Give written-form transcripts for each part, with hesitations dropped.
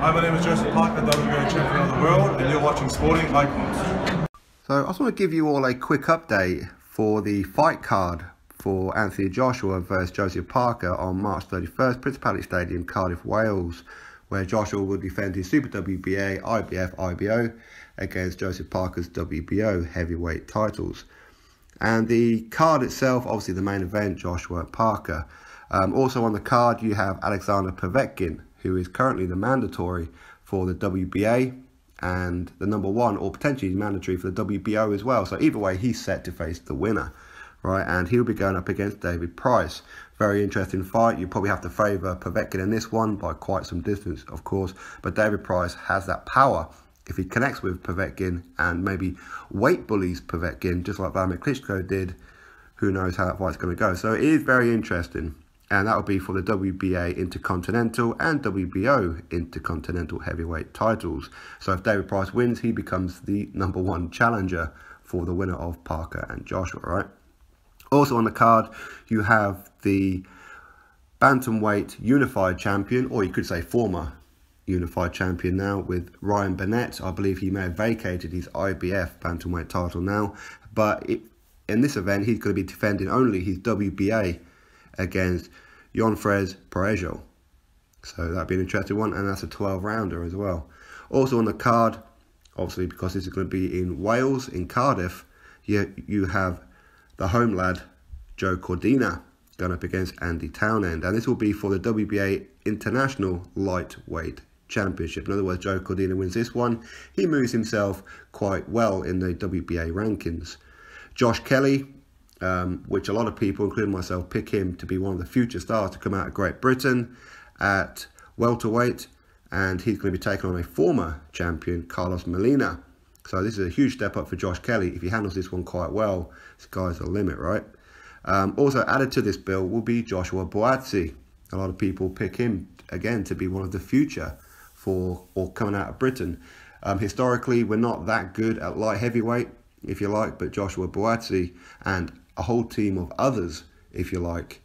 Hi, my name is Joseph Parker, WBO champion of the world, and you're watching Sporting Icons. So I just want to give you all a quick update for the fight card for Anthony Joshua versus Joseph Parker on March 31st, Principality Stadium, Cardiff, Wales, where Joshua will defend his Super WBA, IBF, IBO against Joseph Parker's WBO heavyweight titles. And the card itself, obviously the main event, Joshua Parker. Also on the card you have Alexander Povetkin, who is currently the mandatory for the WBA and the #1, or potentially mandatory for the WBO as well. So either way, he's set to face the winner, right? And he'll be going up against David Price. Very interesting fight. You probably have to favour Povetkin in this one by quite some distance, of course. But David Price has that power. If he connects with Povetkin and maybe weight bullies Povetkin, just like Vladimir Klitschko did, who knows how that fight's going to go. So it is very interesting. And that will be for the WBA Intercontinental and WBO Intercontinental heavyweight titles. So if David Price wins, he becomes the #1 challenger for the winner of Parker and Joshua, right? Also on the card, you have the Bantamweight Unified Champion, or you could say former Unified Champion now, with Ryan Burnett. I believe he may have vacated his IBF Bantamweight title now. But in this event, he's going to be defending only his WBA against Jonfres Perejo. So that'd be an interesting one, and that's a 12-rounder as well. Also on the card, obviously because this is going to be in Wales, in Cardiff, you have the home lad, Joe Cordina, going up against Andy Townend. And this will be for the WBA International Lightweight Championship. In other words, Joe Cordina wins this one. He moves himself quite well in the WBA rankings. Josh Kelly, which a lot of people, including myself, pick him to be one of the future stars to come out of Great Britain at welterweight, and he's going to be taking on a former champion, Carlos Molina. So this is a huge step up for Josh Kelly. If he handles this one quite well, this guy's the limit, right? Also added to this bill will be Joshua Buatsi. A lot of people pick him, again, to be one of the future coming out of Britain. Historically, we're not that good at light heavyweight, if you like, but Joshua Buatsi and a whole team of others, if you like,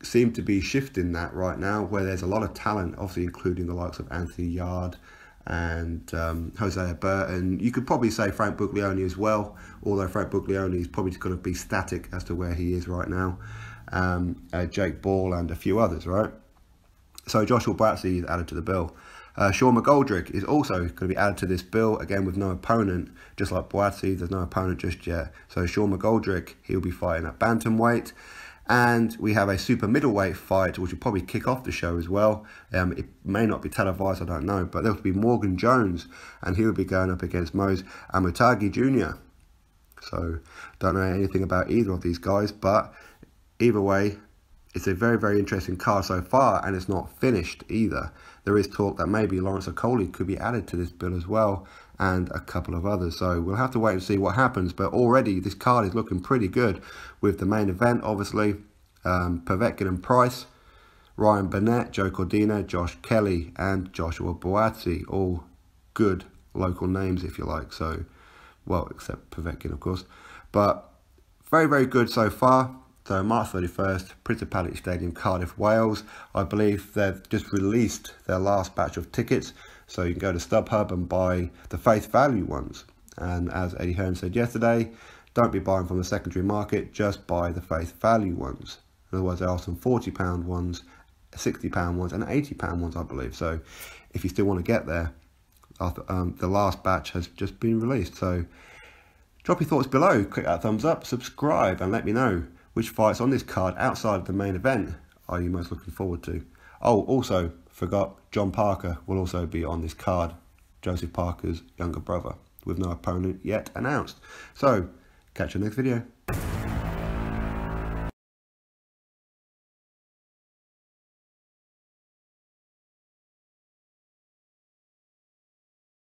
seem to be shifting that right now, where there's a lot of talent, obviously including the likes of Anthony Yard and Hosea Burton. You could probably say Frank Buglioni as well, although Frank Buglioni is probably going to be static as to where he is right now. Jake Ball and a few others, right? So Joshua Buatsi is added to the bill. Sean McGoldrick is also going to be added to this bill, again with no opponent. Just like Buatsi, there's no opponent just yet. So Sean McGoldrick, he'll be fighting at bantamweight. And we have a super middleweight fight, which will probably kick off the show as well. It may not be televised, I don't know. But there will be Morgan Jones, and he will be going up against Mose Amutagi Jr. So don't know anything about either of these guys. But either way, it's a very, very interesting card so far, and it's not finished either. There is talk that maybe Lawrence Okoli could be added to this bill as well, and a couple of others. So we'll have to wait and see what happens. But already this card is looking pretty good, with the main event, obviously, Povetkin and Price, Ryan Burnett, Joe Cordina, Josh Kelly, and Joshua Buatsi. All good local names, if you like. So, well, except Povetkin, of course. But very, very good so far. So March 31st, Principality Stadium, Cardiff, Wales. I believe they've just released their last batch of tickets. So you can go to StubHub and buy the face value ones. And as Eddie Hearn said yesterday, don't be buying from the secondary market, just buy the face value ones. In other words, there are some £40 ones, £60 ones, and £80 ones, I believe. So if you still want to get there, the last batch has just been released. So drop your thoughts below, click that thumbs up, subscribe, and let me know which fights on this card outside of the main event are you most looking forward to. Oh, also forgot, John Parker will also be on this card, Joseph Parker's younger brother, with no opponent yet announced. So catch you next video.